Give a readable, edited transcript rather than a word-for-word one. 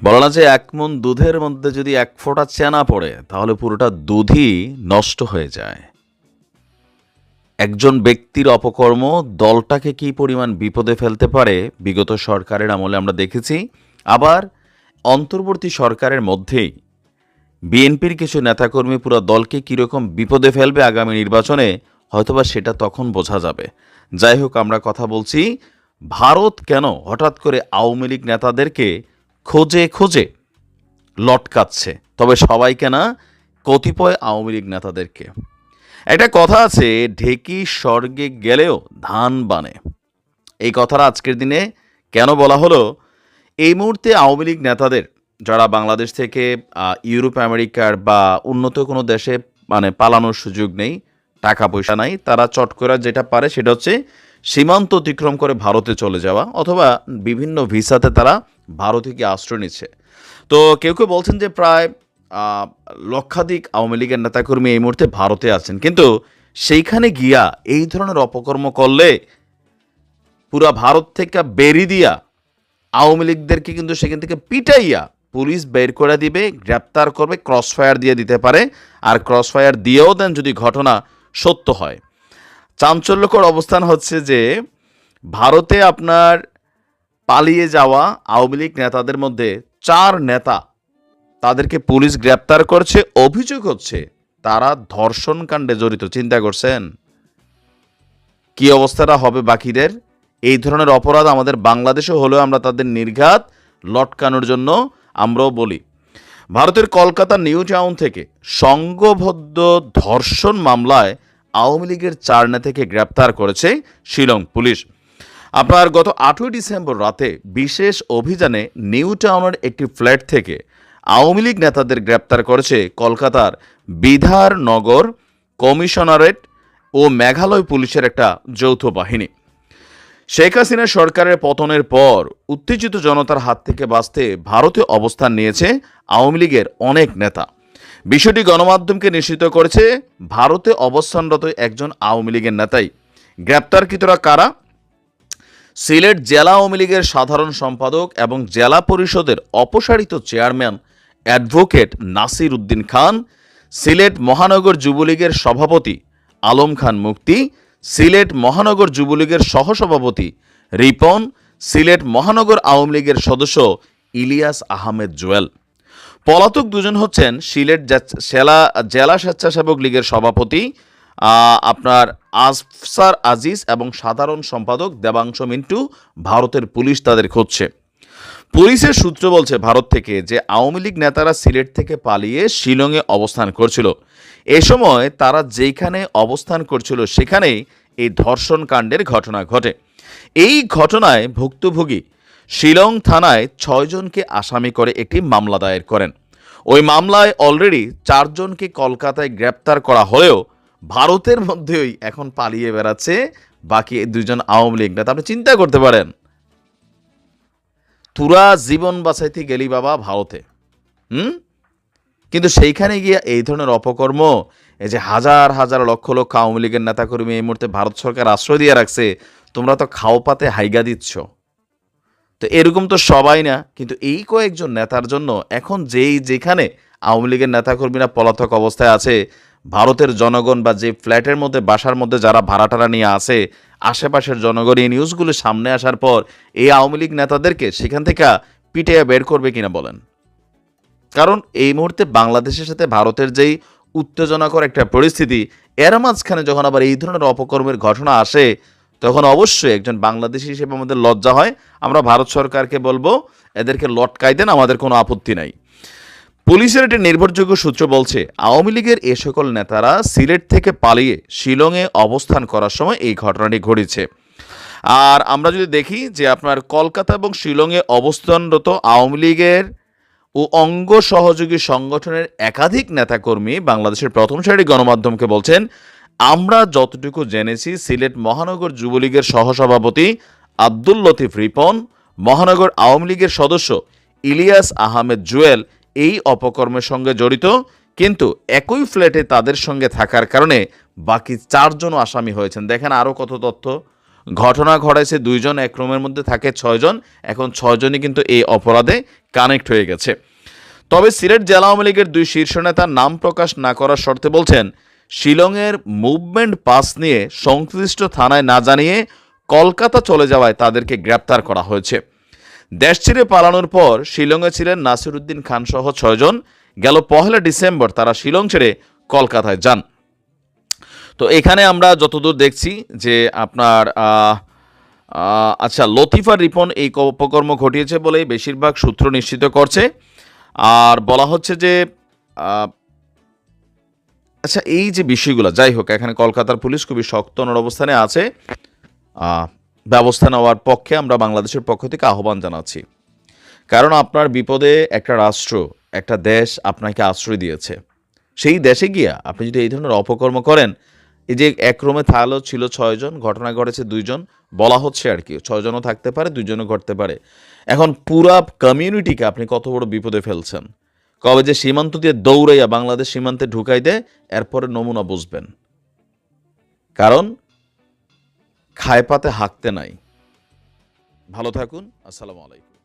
বলে না যে এক মণ দুধের মধ্যে যদি এক ফোঁটা চেনা পড়ে তাহলে পুরোটা দুধই নষ্ট হয়ে যায়। একজন ব্যক্তির অপকর্ম দলটাকে কী পরিমাণ বিপদে ফেলতে পারে বিগত সরকারের আমলে আমরা দেখেছি। আবার অন্তর্বর্তী সরকারের মধ্যেই বিএনপির কিছু নেতাকর্মী পুরো দলকে কীরকম বিপদে ফেলবে আগামী নির্বাচনে হয়তোবা সেটা তখন বোঝা যাবে। যাই হোক, আমরা কথা বলছি ভারত কেন হঠাৎ করে আওয়ামী লীগ নেতাদেরকে খোঁজে খোঁজে লটকাচ্ছে, তবে সবাইকে না, কতিপয় আওয়ামী লীগ নেতাদেরকে। একটা কথা আছে, ঢেকি স্বর্গে গেলেও ধান বানে। এই কথাটা আজকের দিনে কেন বলা হলো? এই মুহূর্তে আওয়ামী লীগ নেতাদের যারা বাংলাদেশ থেকে ইউরোপ আমেরিকার বা উন্নত কোনো দেশে পালানোর সুযোগ নেই, টাকা পয়সা নাই, তারা চট করে যেটা পারে সেটা হচ্ছে সীমান্ত অতিক্রম করে ভারতে চলে যাওয়া, অথবা বিভিন্ন ভিসাতে তারা ভারতে গিয়ে আশ্রয় নিচ্ছে। তো কেউ কেউ বলছেন যে প্রায় লক্ষাধিক আওয়ামী লীগের নেতাকর্মী এই মুহূর্তে ভারতে আছেন, কিন্তু সেইখানে গিয়া এই ধরনের অপকর্ম করলে পুরা ভারত থেকে বেরি দিয়া আওয়ামী লীগদেরকে কিন্তু সেখান থেকে পিটাইয়া পুলিশ বের করে দিবে, গ্রেপ্তার করবে, ক্রসফায়ার দিয়ে দিতে পারে। আর ক্রসফায়ার দিয়েও দেন যদি ঘটনা সত্য হয়। চাঞ্চল্যকর অবস্থান হচ্ছে যে ভারতে আপনার পালিয়ে যাওয়া আওয়ামী লীগ নেতাদের মধ্যে 4 নেতা, তাদেরকে পুলিশ গ্রেপ্তার করছে, অভিযোগ হচ্ছে তারা ধর্ষণ কাণ্ডে জড়িত। চিন্তা করছেন কি অবস্থাটা হবে বাকিদের? এই ধরনের অপরাধ আমাদের বাংলাদেশে হলেও আমরা তাদের নির্ঘাত লটকানোর জন্য আমরাও বলি। ভারতের কলকাতা নিউ টাউন থেকে সংঘবদ্ধ ধর্ষণ মামলায় আওয়ামী লীগের 4 নেতাকে গ্রেপ্তার করেছে শিলং পুলিশ। আপনার গত 8ই ডিসেম্বর রাতে বিশেষ অভিযানে নিউ টাউনের একটি ফ্ল্যাট থেকে আওয়ামী লীগ নেতাদের গ্রেপ্তার করেছে কলকাতার বিধারনগর কমিশনারেট ও মেঘালয় পুলিশের একটা যৌথ বাহিনী। শেখ হাসিনা সরকারের পতনের পর উত্তেজিত জনতার হাত থেকে বাঁচতে ভারতে অবস্থান নিয়েছে আওয়ামী লীগের অনেক নেতা। বিষয়টি গণমাধ্যমকে নিশ্চিত করেছে ভারতে অবস্থানরত একজন আওয়ামী লীগের নেতাই। গ্রেপ্তারকৃতরা কারা? সিলেট জেলা আওয়ামী লীগের সাধারণ সম্পাদক এবং জেলা পরিষদের অপসারিত চেয়ারম্যান অ্যাডভোকেট নাসির উদ্দিন খান, সিলেট মহানগর যুবলীগের সভাপতি আলম খান মুক্তি, সিলেট মহানগর যুবলীগের সহসভাপতি রিপন, সিলেট মহানগর আওয়ামী লীগের সদস্য ইলিয়াস আহমেদ জুয়েল। পলাতক দুজন হচ্ছেন সিলেট জেলা স্বেচ্ছাসেবক লীগের সভাপতি আপনার আফসার আজিজ এবং সাধারণ সম্পাদক দেবাংশ মিন্টু। ভারতের পুলিশ তাদের খুঁজছে। পুলিশের সূত্র বলছে ভারত থেকে যে আওয়ামী লীগ নেতারা সিলেট থেকে পালিয়ে শিলংয়ে অবস্থান করছিল। এ সময় তারা যেখানে অবস্থান করছিল সেখানেই এই ধর্ষণ কাণ্ডের ঘটনা ঘটে। এই ঘটনায় ভুক্তভোগী শিলং থানায় 6 জনকে আসামি করে একটি মামলা দায়ের করেন। ওই মামলায় অলরেডি 4 জনকে কলকাতায় গ্রেপ্তার করা হলেও ভারতের মধ্যেই এখন পালিয়ে বেড়াচ্ছে বাকি 2 জন আওয়ামী লীগ নেতা। আপনি চিন্তা করতে পারেন, তুরা জীবন বাঁচাইতে গেলি বাবা ভারতে, কিন্তু সেইখানে গিয়ে এই ধরনের অপকর্ম, এই যে হাজার হাজার লক্ষ লক্ষ আওয়ামী লীগের নেতাকর্মী এই মুহূর্তে ভারত সরকার আশ্রয় দিয়ে রাখছে, তোমরা তো খাও পাতে হাইগা দিচ্ছ। তো এরকম তো সবাই না, কিন্তু এই কয়েকজন নেতার জন্য এখন যেখানে আওয়ামী লীগের নেতাকর্মীরা পলাতক অবস্থায় আছে, ভারতের জনগণ বা যে ফ্ল্যাটের মধ্যে বাসার মধ্যে যারা ভাড়াটারা নিয়ে আসে, আশেপাশের জনগণ এই নিউজগুলো সামনে আসার পর এই আওয়ামী লীগ নেতাদেরকে সেখান থেকে পিটিয়ে বের করবে কিনা বলেন? কারণ এই মুহূর্তে বাংলাদেশের সাথে ভারতের যেই উত্তেজনাকর একটা পরিস্থিতি, এর মাঝখানে যখন আবার এই ধরনের অপকর্মের ঘটনা আসে, তখন অবশ্যই একজন বাংলাদেশি হিসেবে আমাদের লজ্জা হয়। আমরা ভারত সরকারকে বলবো এদেরকে লটকাই দেন, আমাদের কোনো আপত্তি নাই। পুলিশের একটি নির্ভরযোগ্য সূত্র বলছে আওয়ামী লীগের এ সকল নেতারা সিলেট থেকে পালিয়ে শিলংয়ে অবস্থান করার সময় এই ঘটনাটি ঘটেছে। আর আমরা যদি দেখি যে আপনার কলকাতা এবং শিলংয়ে অবস্থানরত আওয়ামী লীগের ও অঙ্গ সহযোগী সংগঠনের একাধিক নেতাকর্মী বাংলাদেশের প্রথম সারির গণমাধ্যমকে বলছেন, আমরা যতটুকু জেনেছি সিলেট মহানগর যুবলীগের সহসভাপতি আব্দুল লতিফ রিপন, মহানগর আওয়ামী লীগের সদস্য ইলিয়াস আহমেদ জুয়েল এই অপকর্মের সঙ্গে জড়িত, কিন্তু একই ফ্ল্যাটে তাদের সঙ্গে থাকার কারণে বাকি 4 জন আসামি হয়েছেন। দেখেন আরও কত তথ্য। ঘটনা ঘটাইছে 2 জন, এক রুমের মধ্যে থাকে 6 জন। এখন 6 জনই কিন্তু এই অপরাধে কানেক্ট হয়ে গেছে। তবে সিলেট জেলা আওয়ামী লীগের 2 শীর্ষ নেতার নাম প্রকাশ না করার শর্তে বলছেন, শিলংয়ের মুভমেন্ট পাস নিয়ে সংশ্লিষ্ট থানায় না জানিয়ে কলকাতা চলে যাওয়ায় তাদেরকে গ্রেপ্তার করা হয়েছে। দেশ ছেড়ে পালানোর পর শিলংয়ে ছিলেন নাসির উদ্দিন খান সহ 6 জন। গেল 1 ডিসেম্বর তারা শিলং ছেড়ে কলকাতায় যান। তো এখানে আমরা যতদূর দেখছি যে আপনার আচ্ছা, লতিফা রিপন এই অপকর্ম ঘটিয়েছে বলেই বেশিরভাগ সূত্র নিশ্চিত করছে। আর বলা হচ্ছে যে আচ্ছা, এই যে বিষয়গুলো যাই হোক, এখানে কলকাতার পুলিশ খুবই শক্ত অবস্থানে আছে। ব্যবস্থা নেওয়ার পক্ষে আমরা বাংলাদেশের পক্ষ থেকে আহ্বান জানাচ্ছি। কারণ আপনার বিপদে একটা রাষ্ট্র, একটা দেশ আপনাকে আশ্রয় দিয়েছে। সেই দেশে গিয়া আপনি যদি এই ধরনের অপকর্ম করেন, এই যে এক রুমে থাকলেও ছিল 6 জন, ঘটনা ঘটেছে 2 জন, বলা হচ্ছে আর কি 6 জনও থাকতে পারে, 2 জনও ঘটতে পারে। এখন পুরা কমিউনিটিকে আপনি কত বড় বিপদে ফেলছেন। কবে যে সীমান্ত দিয়ে দৌড়াইয়া বাংলাদেশ সীমান্তে ঢুকাই দেয়, এরপরে নমুনা বুঝবেন। কারণ খায় পাতে হাঁকতে নাই। ভালো থাকুন। আসসালামু আলাইকুম।